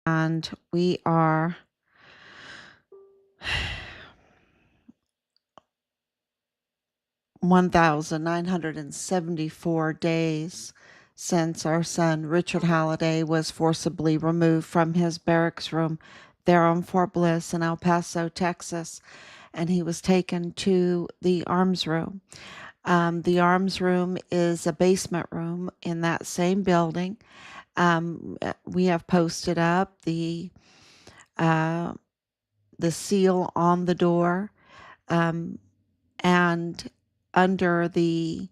And we are 1,974 days since our son Richard Halliday was forcibly removed from his barracks room there on Fort Bliss in El Paso, Texas, and he was taken to the arms room. The arms room is a basement room in that same building. We have posted up uh, the seal on the door, um, and under the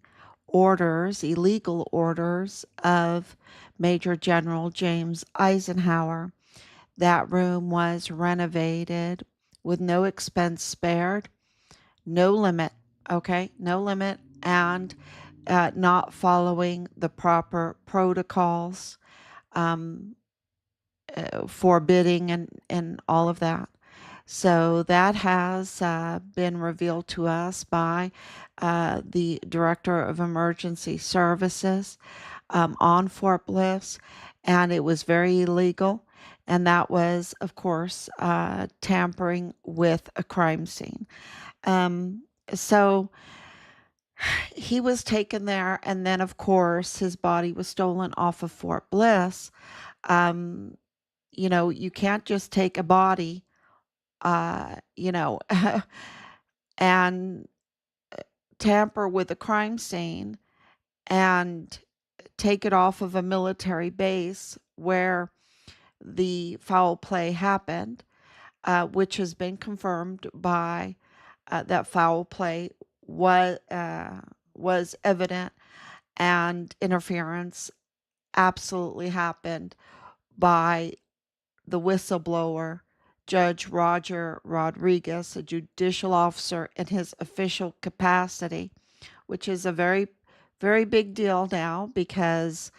illegal orders of Major General James Eisenhower. That room was renovated with no expense spared, no limit, okay, no limit, and not following the proper protocols, um, for bidding and all of that. So that has been revealed to us by the Director of Emergency Services on Fort Bliss, and it was very illegal. And that was, of course, tampering with a crime scene. So he was taken there, and then, of course, his body was stolen off of Fort Bliss. Um, you can't just take a body, uh, you know, and tamper with a crime scene and take it off of a military base where the foul play happened, which has been confirmed by that foul play was evident, and interference absolutely happened by the whistleblower, Judge Roger Rodriguez, a judicial officer in his official capacity, which is a very, very big deal now because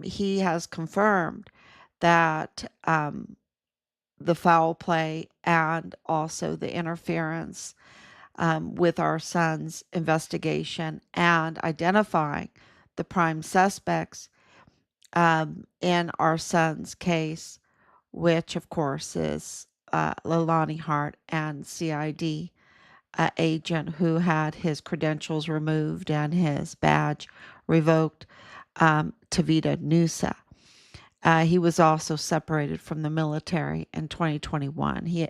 he has confirmed that the foul play and also the interference with our son's investigation and identifying the prime suspects in our son's case, which of course is Leilani Hart and CID agent who had his credentials removed and his badge revoked, Tavita Nusa. He was also separated from the military in 2021.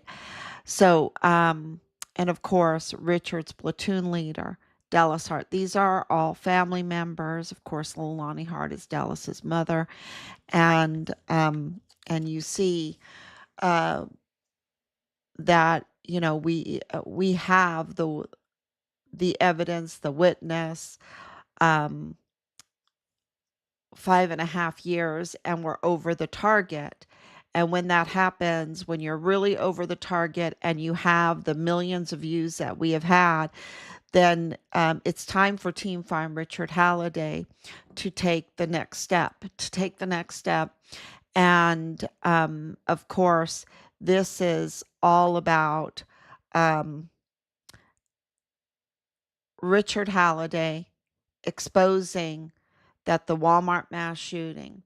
And of course, Richard's platoon leader, Dallas Hart. These are all family members. Of course, Leilani Hart is Dallas's mother, and you see uh, that we have the evidence, the witness. Um, 5.5 years, and we're over the target. And when that happens, when you're really over the target and you have the millions of views that we have had, then it's time for Team Find Richard Halliday to take the next step. And of course, this is all about um, Richard Halliday exposing that the Walmart mass shooting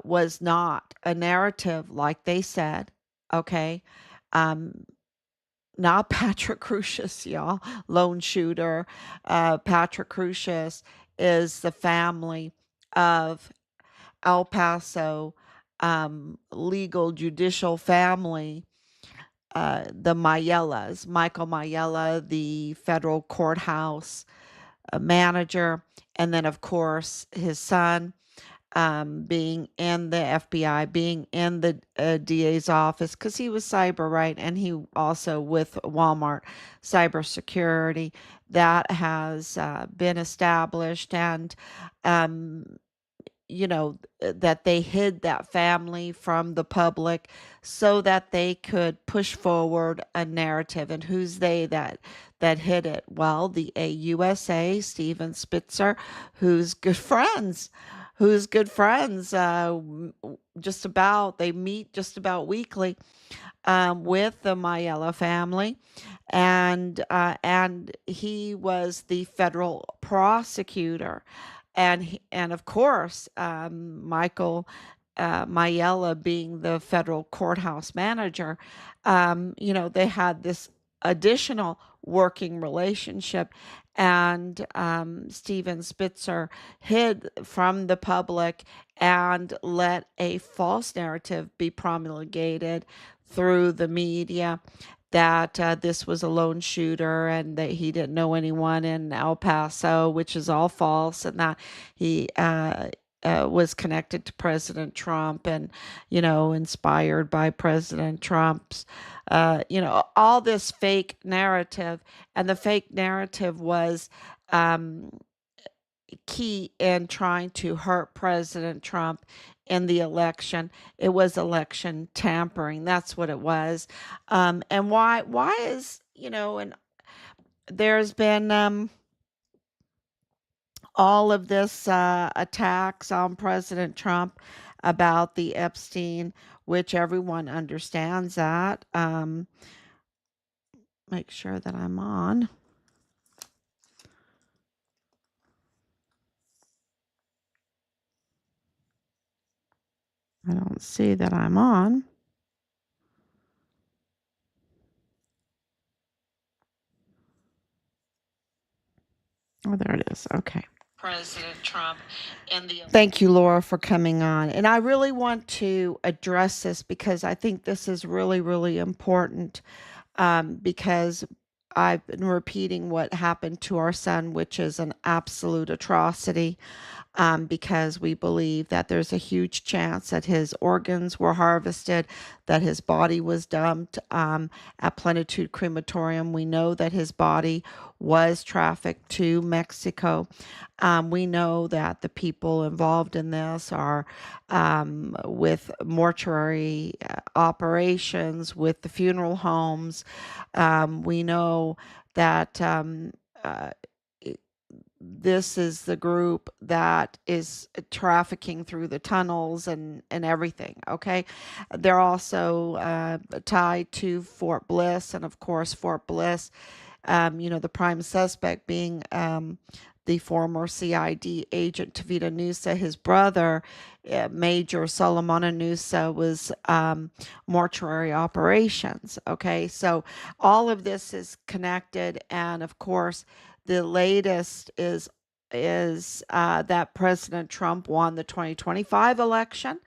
was not a narrative like they said, okay? Um, Not Patrick Crucius, y'all, lone shooter. Patrick Crucius is the family of El Paso legal judicial family, the Mayellas, Michael Mayella, the federal courthouse manager, and then, of course, his son, being in the FBI, being in the DA's office, because he was cyber, right? And he also with Walmart cybersecurity that has been established, and um, that they hid that family from the public so that they could push forward a narrative. And who's they that hid it? Well, the AUSA, Steven Spitzer, who's good friends they meet just about weekly with the Mayella family, and he was the federal prosecutor, and of course, Michael Mayella being the federal courthouse manager, they had this additional working relationship. And Steven Spitzer hid from the public and let a false narrative be promulgated through the media that this was a lone shooter and that he didn't know anyone in El Paso, which is all false, and that he was connected to President Trump and, inspired by President Trump's, all this fake narrative. And the fake narrative was um, key in trying to hurt President Trump in the election. It was election tampering. That's what it was. And why is, and there's been all of this attacks on President Trump about the Epstein, which everyone understands that. Make sure that I'm on. I don't see that I'm on. Oh, there it is. Okay. President Trump and the Thank you, Laura, for coming on. And I really want to address this because I think this is really, really important, because I've been repeating what happened to our son, which is an absolute atrocity, because we believe that there's a huge chance that his organs were harvested, that his body was dumped at Plenitude Crematorium. We know that his body was trafficked to Mexico. We know that the people involved in this are with mortuary operations, with the funeral homes. We know that uh, this is the group that is trafficking through the tunnels and everything. Okay. They're also tied to Fort Bliss. And of course, Fort Bliss, the prime suspect being the former CID agent Tavita Nusa. His brother, Major Solomon Nusa, was mortuary operations. Okay. So all of this is connected. And of course, the latest is that President Trump won the 2025 election,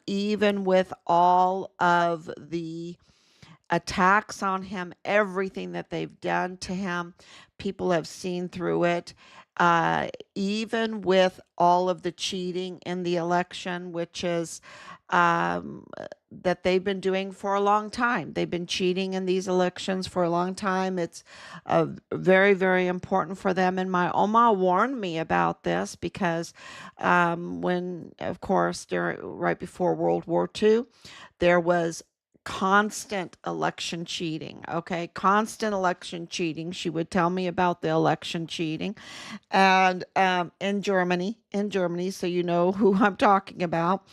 even with all of the attacks on him, everything that they've done to him. People have seen through it. Even with all of the cheating in the election, which is um, that they've been doing for a long time. They've been cheating in these elections for a long time. It's very, very important for them. And my Oma warned me about this because when, of course, right before World War II, there was constant election cheating. Okay, constant election cheating. She would tell me about the election cheating, and in Germany, so you know who I'm talking about.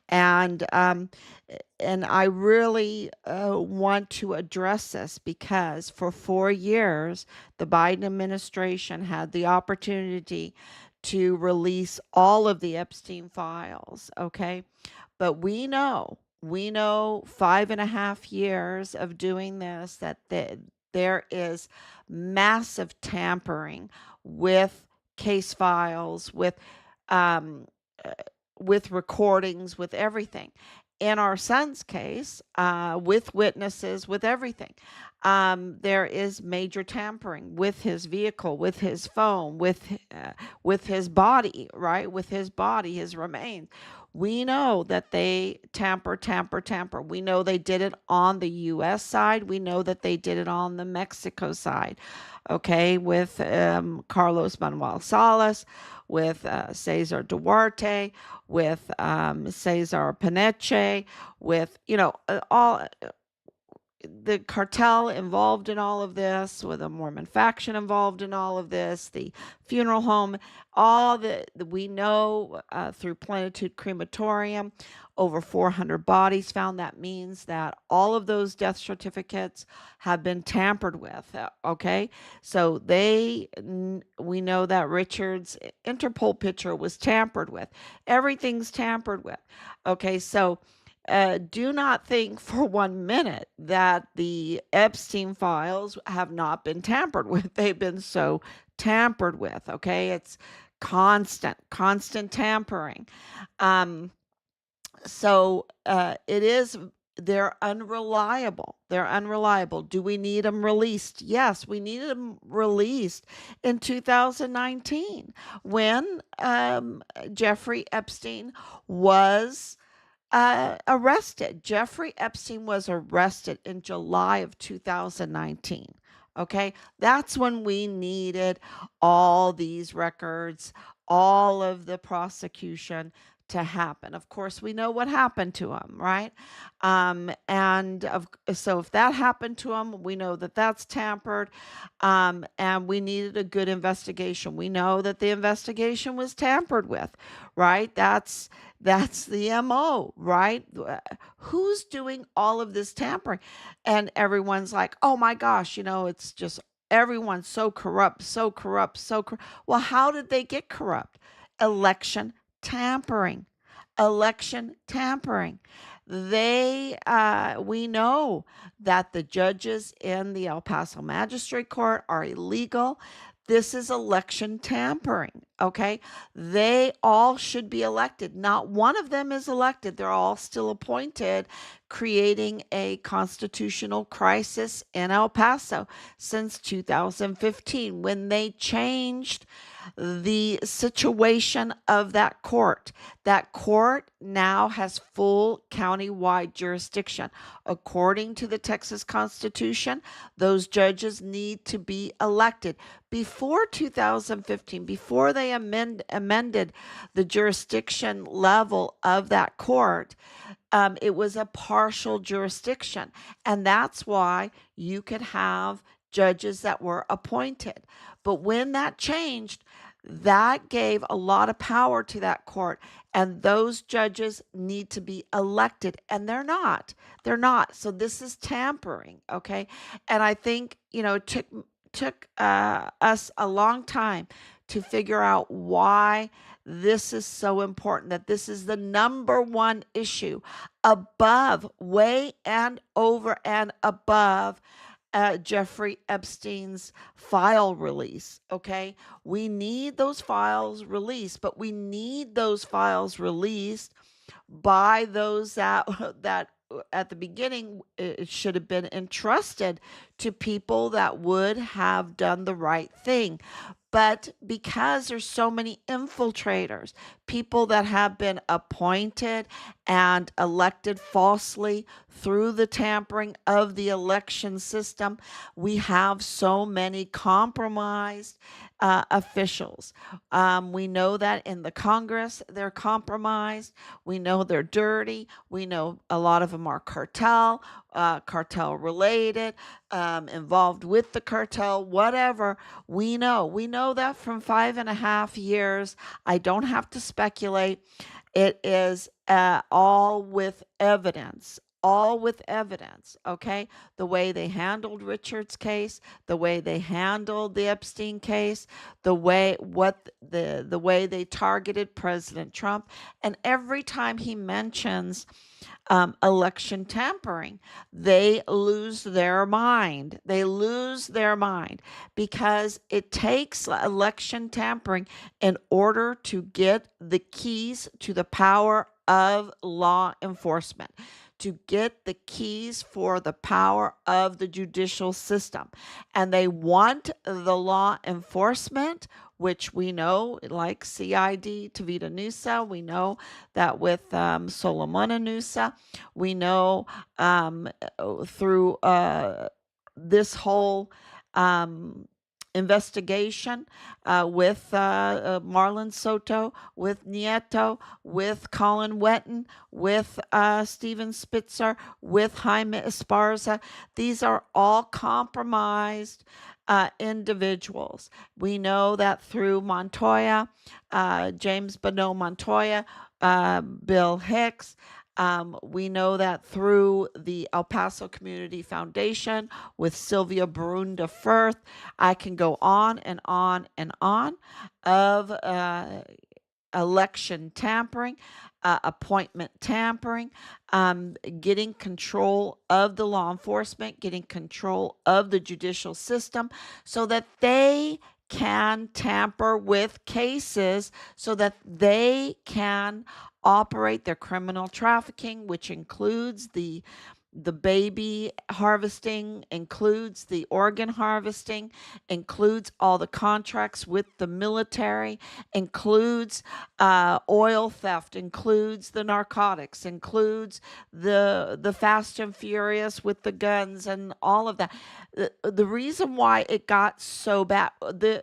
And I really want to address this because for 4 years, the Biden administration had the opportunity to release all of the Epstein files. Okay, but we know 5.5 years of doing this that there is massive tampering with case files, um, uh, with recordings, with everything. In our son's case, with witnesses, with everything, there is major tampering with his vehicle, with his phone, with his body, right? With his body, his remains. We know that they tamper. We know they did it on the U.S. side. We know that they did it on the Mexico side. Okay, with Carlos Manuel Salas, with Cesar Duarte, with Cesar Paneche, with all the cartel involved in all of this, with the Mormon faction involved in all of this, the funeral home, all we know through Plenitude Crematorium, over 400 bodies found. That means that all of those death certificates have been tampered with. Okay, so we know that Richard's Interpol picture was tampered with. Everything's tampered with. Okay, so do not think for 1 minute that the Epstein files have not been tampered with. They've been so tampered with. Okay, it's constant tampering. Um, it is, they're unreliable. They're unreliable. Do we need them released? Yes, we needed them released in 2019 when Jeffrey Epstein was arrested. Jeffrey Epstein was arrested in July of 2019. Okay, that's when we needed all these records, all of the prosecution to happen. Of course, we know what happened to him, right? So if that happened to him, we know that that's tampered, and we needed a good investigation. We know that the investigation was tampered with, right? That's the MO, right? Who's doing all of this tampering? And everyone's like, oh my gosh, it's just everyone's so corrupt, so corrupt, so corrupt. Well, how did they get corrupt? Election tampering. Election tampering. We know that the judges in the El Paso Magistrate Court are illegal. This is election tampering, okay? They all should be elected. Not one of them is elected. They're all still appointed, creating a constitutional crisis in El Paso since 2015 when they changed the situation of that court. That court now has full countywide jurisdiction. According to the Texas Constitution, those judges need to be elected. Before 2015, before they amended the jurisdiction level of that court, it was a partial jurisdiction. And that's why you could have judges that were appointed. But when that changed, that gave a lot of power to that court. And those judges need to be elected. And they're not. They're not. So this is tampering. Okay. And I think, it took us a long time to figure out why this is so important, that this is the number one issue above, way and over and above Jeffrey Epstein's file release. Okay, we need those files released, but we need those files released by those that at the beginning it should have been entrusted to people that would have done the right thing. But because there's so many infiltrators, people that have been appointed and elected falsely through the tampering of the election system, we have so many compromised officials. We know that in the Congress, they're compromised. We know they're dirty. We know a lot of them are cartel related, involved with the cartel, whatever. We know that from 5.5 years. I don't have to speculate. It is all with evidence. All with evidence, okay? The way they handled Richard's case, the way they handled the Epstein case, the way they targeted President Trump, and every time he mentions election tampering, they lose their mind. They lose their mind because it takes election tampering in order to get the keys to the power of law enforcement, to get the keys for the power of the judicial system. And they want the law enforcement, which we know, like CID Tavita Nusa, we know that with Solomona Nusa, we know through this whole investigation with Marlon Soto, with Nieto, with Colin Wetton, with Steven Spitzer, with Jaime Esparza. These are all compromised individuals. We know that through Montoya, James Bonneau Montoya, Bill Hicks. We know that through the El Paso Community Foundation with Sylvia Barunda Firth. I can go on and on and on of election tampering, appointment tampering, getting control of the law enforcement, getting control of the judicial system so that they can tamper with cases so that they can operate their criminal trafficking, which includes the baby harvesting, includes the organ harvesting, includes all the contracts with the military, includes oil theft, includes the narcotics, includes the fast and furious with the guns and all of that. The reason why it got so bad, the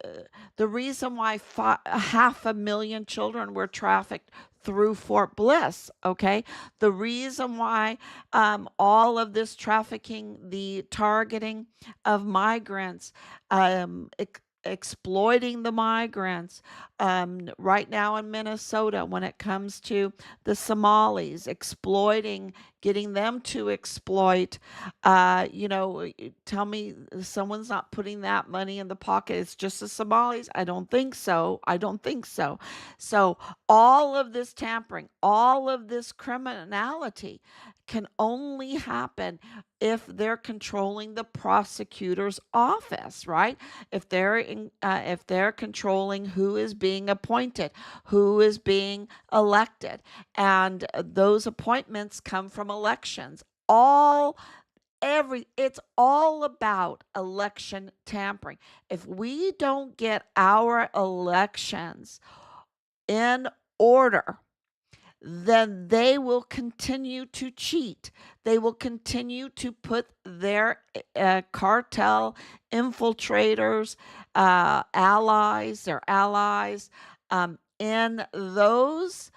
reason why 500,000 children were trafficked through Fort Bliss, okay? The reason why all of this trafficking, the targeting of migrants, exploiting the migrants, right now in Minnesota, when it comes to the Somalis, exploiting, getting them to exploit, tell me someone's not putting that money in the pocket. It's just the Somalis. I don't think so. I don't think so. So all of this tampering, all of this criminality can only happen if they're controlling the prosecutor's office, right? If they're controlling who is being appointed, who is being elected, and those appointments come from elections. It's all about election tampering. If we don't get our elections in order, then they will continue to cheat. They will continue to put their cartel infiltrators, their allies, in those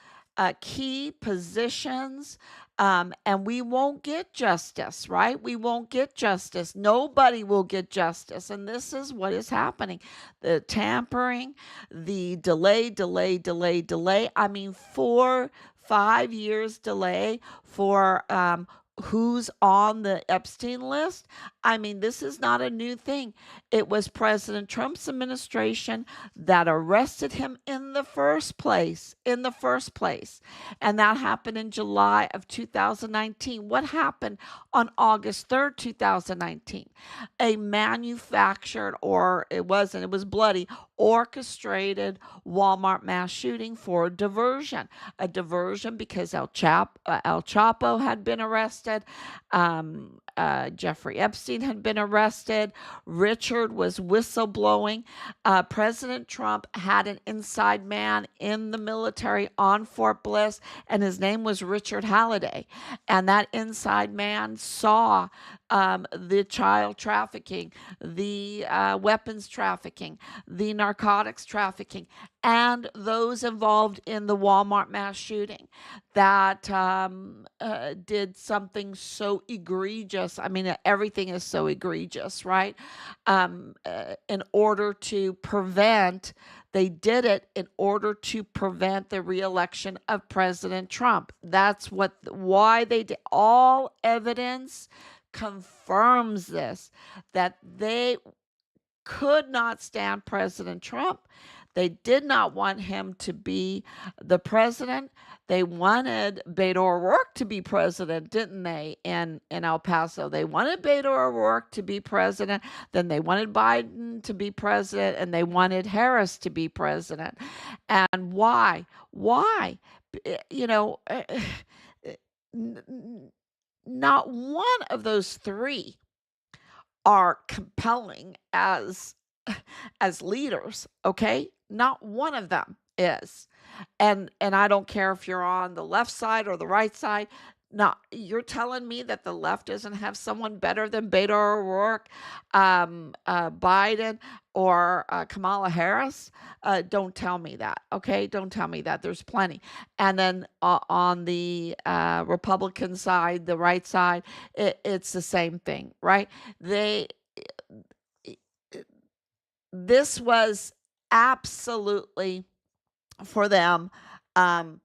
key positions. And we won't get justice, right? We won't get justice. Nobody will get justice. And this is what is happening. The tampering, the delay. I mean, 4-5 years delay for who's on the Epstein list. I mean, this is not a new thing. It was President Trump's administration that arrested him in the first place, And that happened in July of 2019. What happened on August 3rd, 2019? A manufactured, or it was bloody, orchestrated Walmart mass shooting for diversion. A diversion because El Chapo had been arrested. Jeffrey Epstein had been arrested. Richard was whistleblowing. President Trump had an inside man in the military on Fort Bliss, and his name was Richard Halliday. And that inside man saw the child trafficking, the weapons trafficking, the narcotics trafficking, and those involved in the Walmart mass shooting that did something so egregious. I mean, everything is so egregious, right? In order to prevent, they did it in order to prevent the reelection of President Trump. That's why they did. All evidence confirms this, that they could not stand President Trump. They did not want him to be the president. They wanted Beto O'Rourke to be president, didn't they, in El Paso? They wanted Beto O'Rourke to be president. Then they wanted Biden to be president, and they wanted Harris to be president. And why? Why? You know, not one of those three are compelling as leaders, okay? Not one of them is. And I don't care if you're on the left side or the right side, Now, you're telling me that the left doesn't have someone better than Beto O'Rourke, Biden, or Kamala Harris? Don't tell me that, okay? Don't tell me that. There's plenty. And then on the Republican side, the right side, it's the same thing, right? They, this was absolutely for them. Um,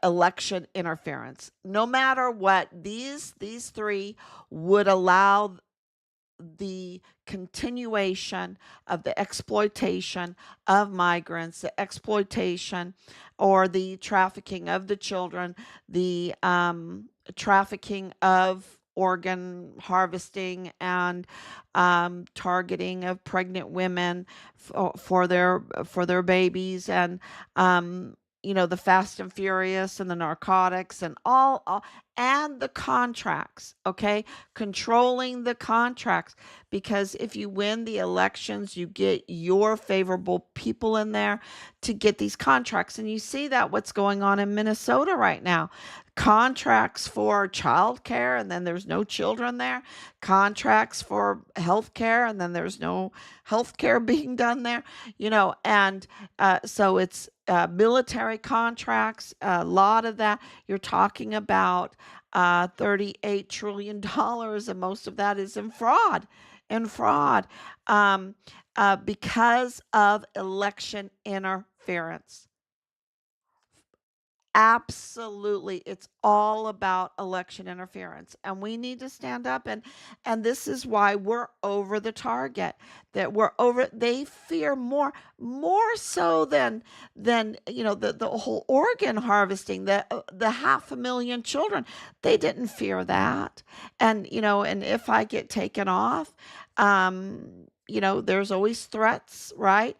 Election interference. No matter what, these three would allow the continuation of the exploitation of migrants, the exploitation or the trafficking of the children, the trafficking of organ harvesting and targeting of pregnant women for their babies, and the Fast and Furious and the narcotics and all and the contracts, okay? Controlling the contracts, because if you win the elections, you get your favorable people in there to get these contracts. And you see that what's going on in Minnesota right now. Contracts for childcare, and then there's no children there. Contracts for healthcare, and then there's no healthcare being done there. And so it's military contracts, a lot of that. You're talking about $38 trillion, and most of that is in fraud. Um, because of election interference. Absolutely, it's all about election interference, and we need to stand up, and this is why we're over the target. That we're over. They fear more so than the whole organ harvesting, the 500,000 children. They didn't fear that. And if I get taken off, there's always threats, right?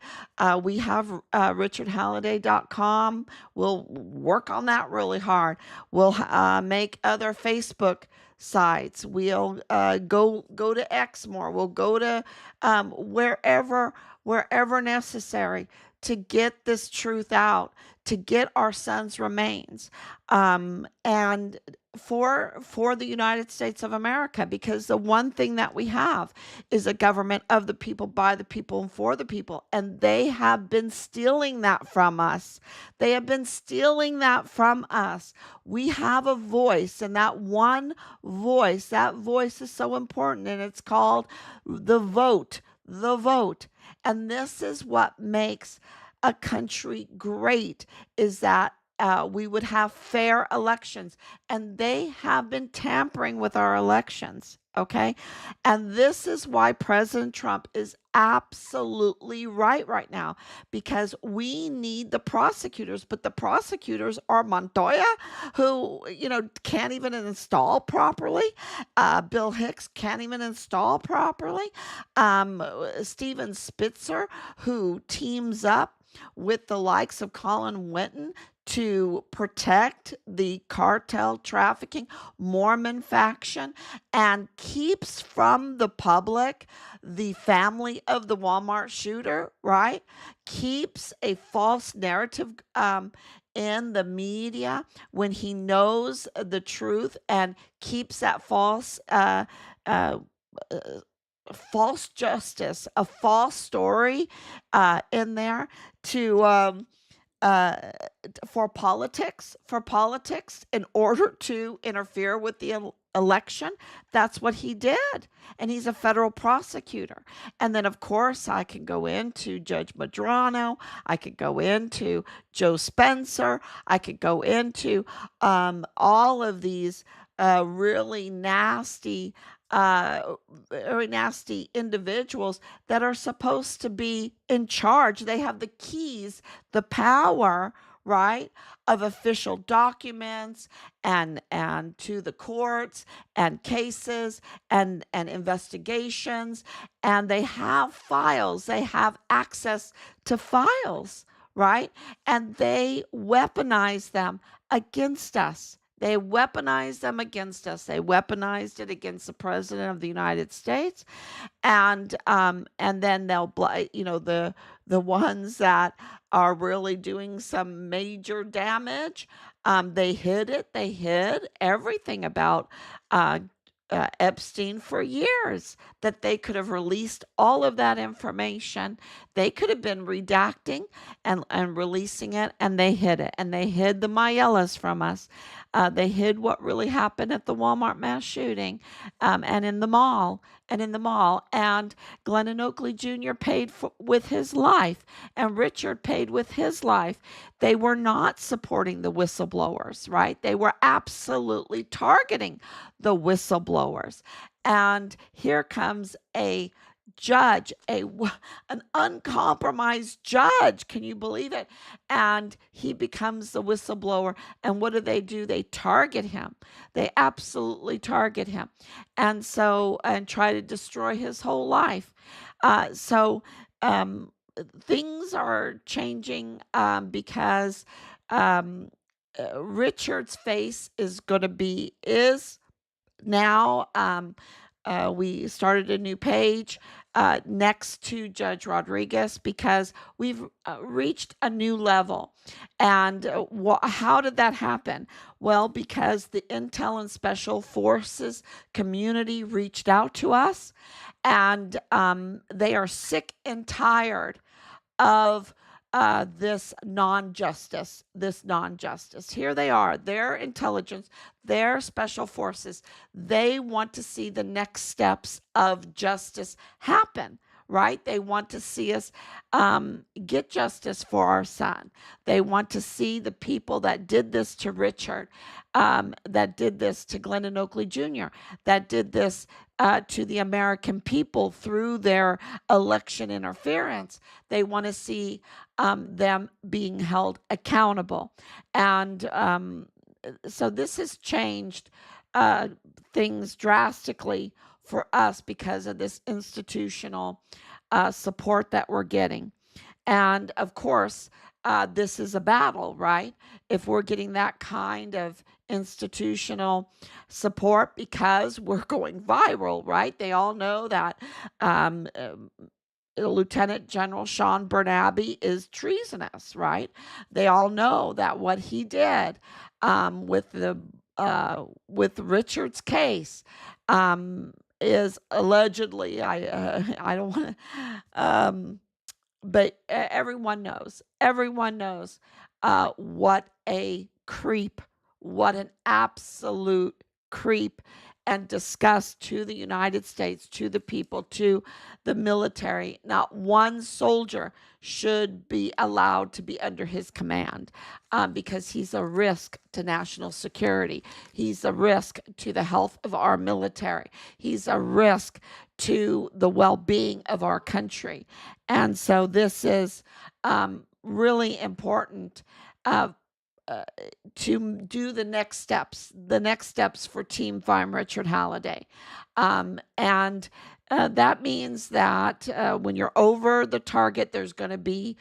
We have richardhalliday.com. We'll work on that really hard. We'll make other Facebook sites. We'll go to X more. We'll go to wherever necessary to get this truth out, to get our sons' remains, and for the United States of America, because the one thing that we have is a government of the people, by the people, and for the people, and they have been stealing that from us. They have been stealing that from us. We have a voice, and that voice is so important, and it's called the vote. The vote. And this is what makes a country great, is that we would have fair elections, and they have been tampering with our elections. Okay. And this is why President Trump is absolutely right now, because we need the prosecutors, but the prosecutors are Montoya, who, can't even install properly. Bill Hicks can't even install properly. Steven Spitzer, who teams up with the likes of Colin Winton to protect the cartel trafficking Mormon faction, and keeps from the public the family of the Walmart shooter, right? Keeps a false narrative in the media when he knows the truth, and keeps that uh, false justice, a false story in there to uh, for politics in order to interfere with the election. That's what he did. And he's a federal prosecutor. And then, of course, I can go into Judge Madrano. I could go into Joe Spencer. I could go into all of these really nasty, very nasty individuals that are supposed to be in charge. They have the keys, the power, right, of official documents, and to the courts and cases and investigations, and they have files. They have access to files, right? And they weaponize them against us. They weaponized them against us. They weaponized it against the president of the United States, and then they'll the ones that are really doing some major damage. They hid it. They hid everything about uh, Epstein for years, that they could have released all of that information. They could have been redacting and releasing it, and they hid it. And they hid the Mayelas from us. They hid what really happened at the Walmart mass shooting, and in the mall. And Glendon Oakley Jr. paid with his life, and Richard paid with his life. They were not supporting the whistleblowers, right? They were absolutely targeting the whistleblowers. And here comes a judge, an uncompromised judge. Can you believe it? And he becomes the whistleblower. And what do? They target him. They absolutely target him. And try to destroy his whole life. So things are changing because um, Richard's face is now we started a new page next to Judge Rodriguez because we've reached a new level. And how did that happen? Well, because the Intel and Special Forces community reached out to us, and they are sick and tired of this non-justice. Here they are, their intelligence, their special forces. They want to see the next steps of justice happen, right? They want to see us get justice for our son. They want to see the people that did this to Richard, that did this to Glendon Oakley Jr., that did this to the American people through their election interference. They want to see them being held accountable. And so this has changed things drastically for us because of this institutional support that we're getting. And of course, this is a battle, right? If we're getting that kind of institutional support because we're going viral, right? They all know that Lieutenant General Sean Bernabe is treasonous, right? They all know that what he did with Richard's case is allegedly. I don't want to. But everyone knows what a creep, what an absolute creep and disgust to the United States, to the people, to the military. Not one soldier should be allowed to be under his command because he's a risk to national security. He's a risk to the health of our military. He's a risk to the well-being of our country. And so this is really important to do the next steps for Team Farm Richard Halliday. And that means that when you're over the target, there's going to be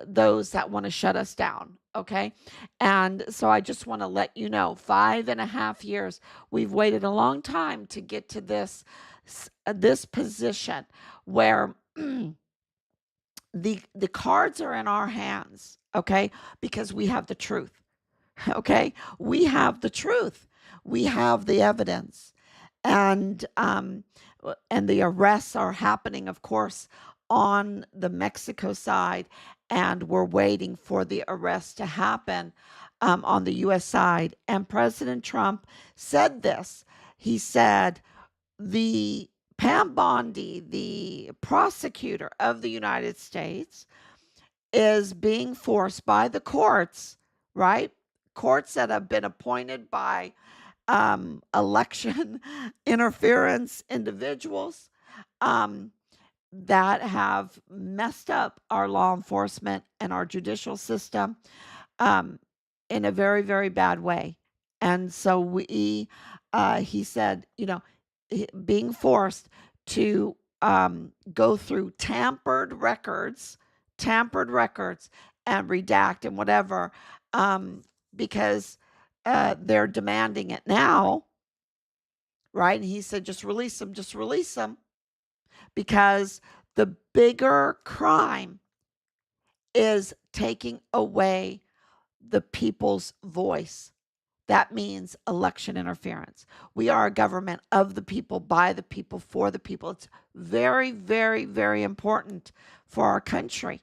those that want to shut us down. Okay. And so I just want to let you know, 5.5 years, we've waited a long time to get to this position where the cards are in our hands, okay? Because we have the truth, okay? We have the truth. We have the evidence. And the arrests are happening, of course, on the Mexico side, and we're waiting for the arrest to happen on the U.S. side. And President Trump said this. He said, the Pam Bondi, the prosecutor of the United States, is being forced by the courts, right? Courts that have been appointed by election interference individuals that have messed up our law enforcement and our judicial system in a very, very bad way. And so he said, being forced to go through tampered records and redact and whatever, because they're demanding it now, right? And he said, just release them, because the bigger crime is taking away the people's voice. That means election interference. We are a government of the people, by the people, for the people. It's very, very, very important for our country.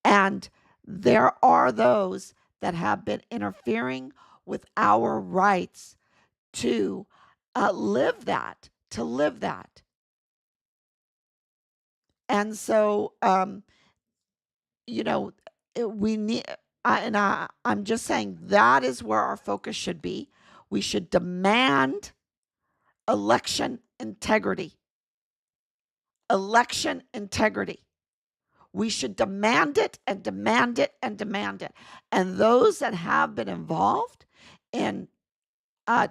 And there are those that have been interfering with our rights to live that, And so, you know, we need, I'm just saying that is where our focus should be. We should demand election integrity. Election integrity. We should demand it and demand it and demand it. And those that have been involved in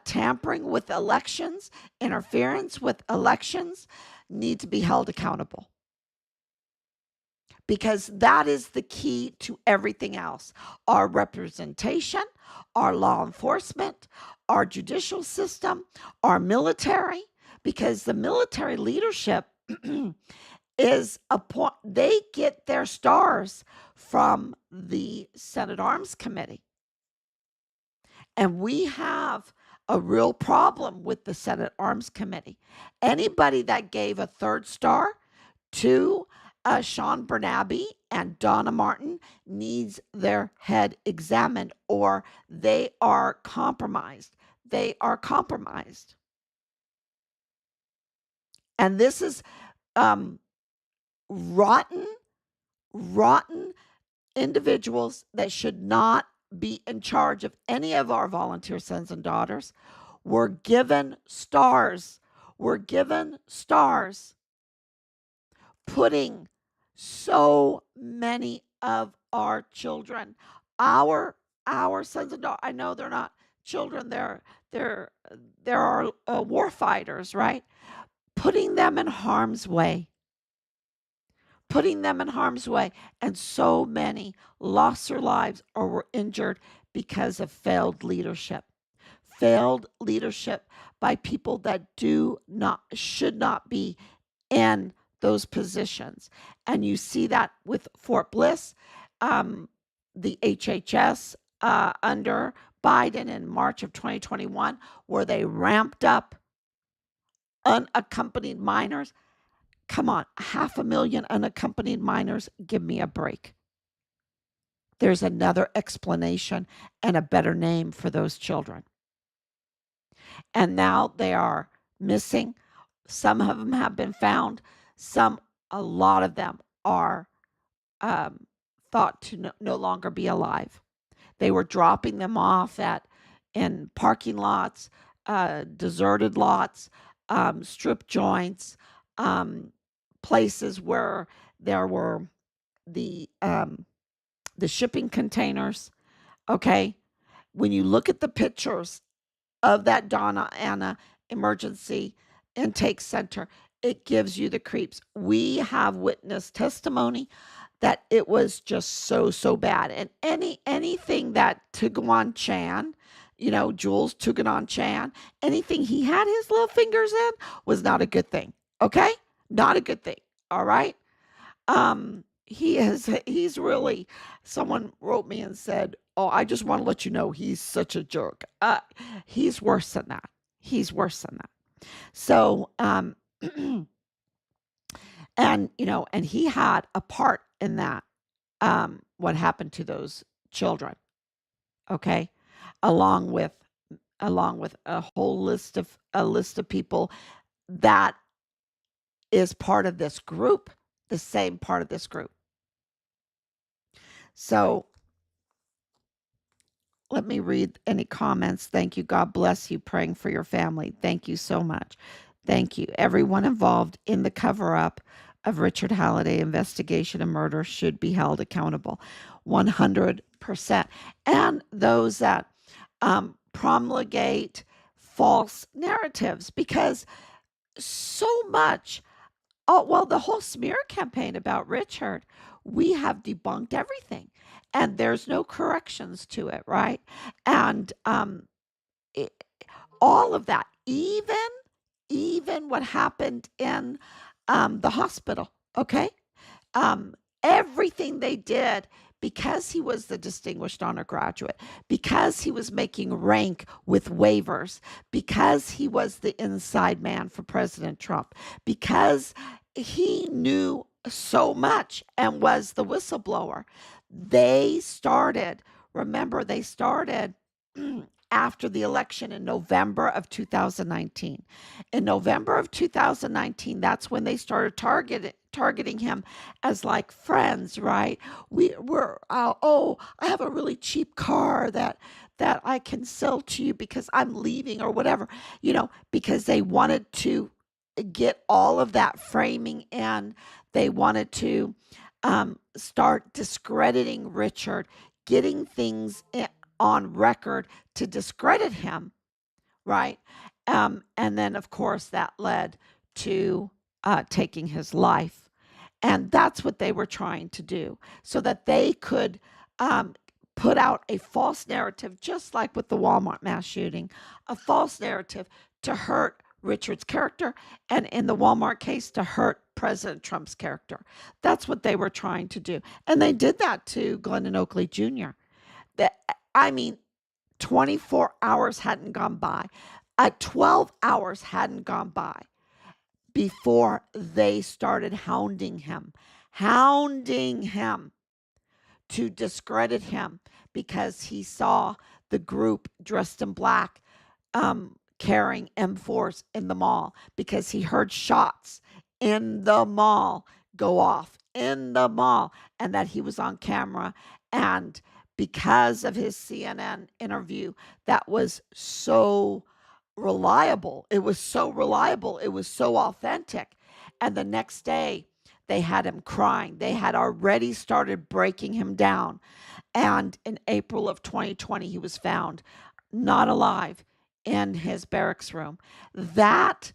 tampering with elections, interference with elections, need to be held accountable. Because that is the key to everything else. Our representation, our law enforcement, our judicial system, our military, because the military leadership is they get their stars from the Senate Arms Committee. And we have a real problem with the Senate Arms Committee. Anybody that gave a third star to Sean Bernabe and Donna Martin needs their head examined, or they are compromised. They are compromised. And this is rotten individuals that should not be in charge of any of our volunteer sons and daughters. Were given stars. Were given stars, putting so many of our children, our sons and daughters. I know they're not children. They're war fighters, right? Putting them in harm's way. Putting them in harm's way. And so many lost their lives or were injured because of failed leadership. Failed leadership by people that should not be in those positions. And you see that with Fort Bliss, the HHS under Biden in March of 2021, where they ramped up unaccompanied minors. Come on, 500,000 unaccompanied minors, give me a break. There's another explanation and a better name for those children. And now they are missing. Some of them have been found. A lot of them are thought to no longer be alive. They were dropping them off in parking lots, deserted lots, strip joints, places where there were the shipping containers. Okay, when you look at the pictures of that Donna Anna Emergency Intake Center, it gives you the creeps. We have witnessed testimony that it was just so bad. And anything that Tugawan Chan, Jules Tuganon Chan, anything he had his little fingers in was not a good thing. Okay? Not a good thing. All right? He's really, someone wrote me and said, "Oh, I just want to let you know he's such a jerk." He's worse than that. He's worse than that. So, and he had a part in that, what happened to those children. Okay. Along with a whole list of people that is part of this group, the same part of this group. So let me read any comments. Thank you. God bless you. Praying for your family. Thank you so much. Thank you. Everyone involved in the cover-up of Richard Halliday investigation and murder should be held accountable. 100%. And those that promulgate false narratives, because so much, the whole smear campaign about Richard, we have debunked everything. And there's no corrections to it, right? And all of that, even what happened in the hospital, okay? Everything they did, because he was the distinguished honor graduate, because he was making rank with waivers, because he was the inside man for President Trump, because he knew so much and was the whistleblower. They started, remember, they started after the election in November of 2019. In November of 2019, that's when they started targeting him as like friends, right? Oh, I have a really cheap car that I can sell to you because I'm leaving or whatever, because they wanted to get all of that framing in. They wanted to start discrediting Richard, getting things on record to discredit him, right? And then, of course, that led to taking his life. And that's what they were trying to do so that they could put out a false narrative, just like with the Walmart mass shooting, a false narrative to hurt Richard's character, and in the Walmart case, to hurt President Trump's character. That's what they were trying to do. And they did that to Glendon Oakley Jr. I mean, 24 hours hadn't gone by. 12 hours hadn't gone by before they started hounding him to discredit him because he saw the group dressed in black carrying M4s in the mall, because he heard shots in the mall go off in the mall, and that he was on camera. And because of his CNN interview, that was so reliable. It was so reliable. It was so authentic. And the next day, they had him crying. They had already started breaking him down. And in April of 2020, he was found not alive in his barracks room. That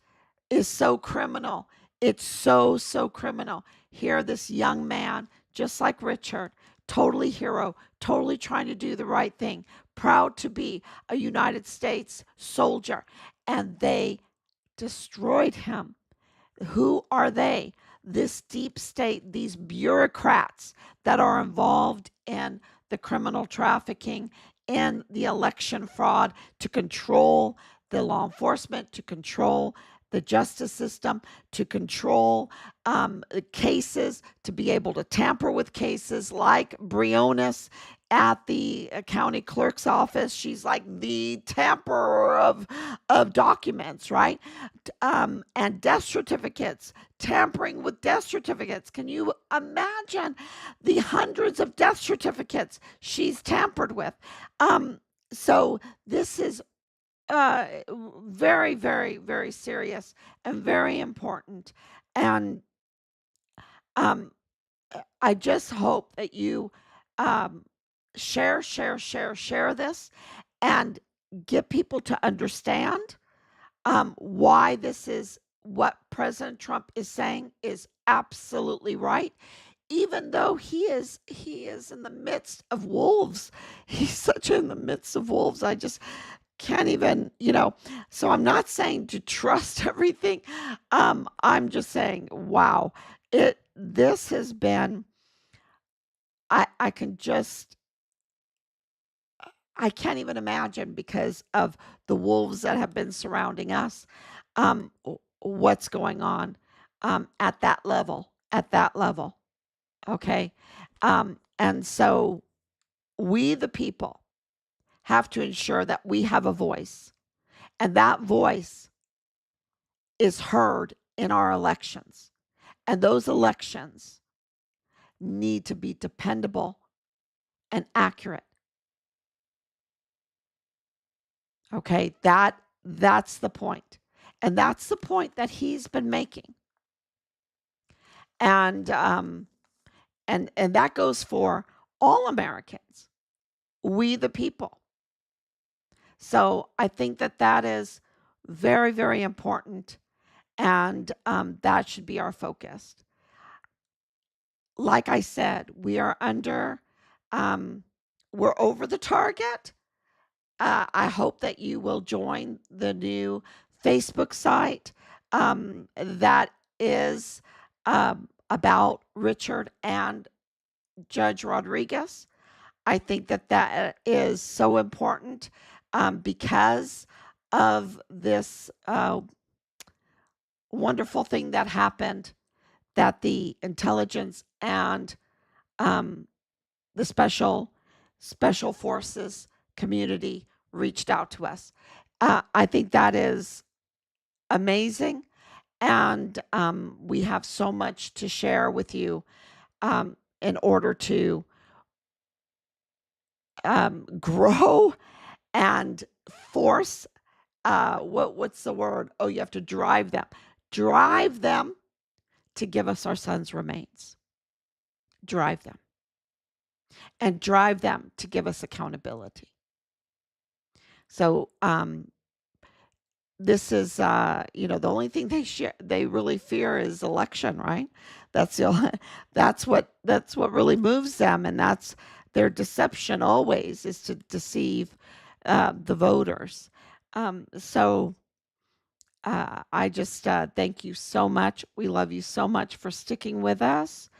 is so criminal. It's so, so criminal. Here, this young man, just like Richard, totally hero, totally trying to do the right thing, proud to be a United States soldier, and they destroyed him. Who are they? This deep state, these bureaucrats that are involved in the criminal trafficking and the election fraud to control the law enforcement, to control the justice system, to control cases, to be able to tamper with cases like Briones at the county clerk's office. She's like the tamperer of documents, right? And death certificates, tampering with death certificates. Can you imagine the hundreds of death certificates she's tampered with? So this is very, very, very serious and very important. And I just hope that you share this and get people to understand why this is what President Trump is saying is absolutely right. Even though he is in the midst of wolves, he's such in the midst of wolves. I just can't even, so I'm not saying to trust everything. I'm just saying, wow, this has been, I can't even imagine, because of the wolves that have been surrounding us, what's going on at that level. Okay. And so we, the people, have to ensure that we have a voice, and that voice is heard in our elections. And those elections need to be dependable and accurate. Okay, that's the point. And that's the point that he's been making. And that goes for all Americans, we the people. So I think that is very, very important, and that should be our focus. Like I said, we are we're over the target. I hope that you will join the new Facebook site that is about Richard and Judge Rodriguez. I think that that is so important because of this wonderful thing that happened, that the intelligence and um, the special forces community reached out to us. I think that is amazing, and we have so much to share with you in order to grow and force. What's the word? Oh, you have to drive them to give us our son's remains. Drive them, and drive them to give us accountability. So this is the only thing they really fear is election, right? That's the only, that's what really moves them, and that's their deception always, is to deceive the voters. So I just thank you so much. We love you so much for sticking with us,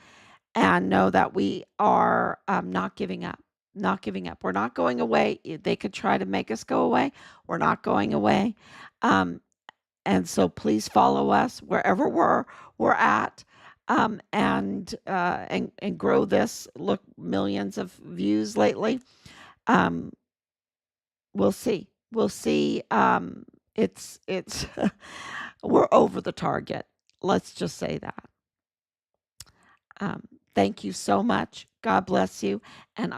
and know that we are not giving up. Not giving up. We're not going away. They could try to make us go away. We're not going away. Um, and so please follow us wherever we're at, and grow this. Look, millions of views lately. Um, we'll see. We'll see. It's we're over the target. Let's just say that. Thank you so much. God bless you. And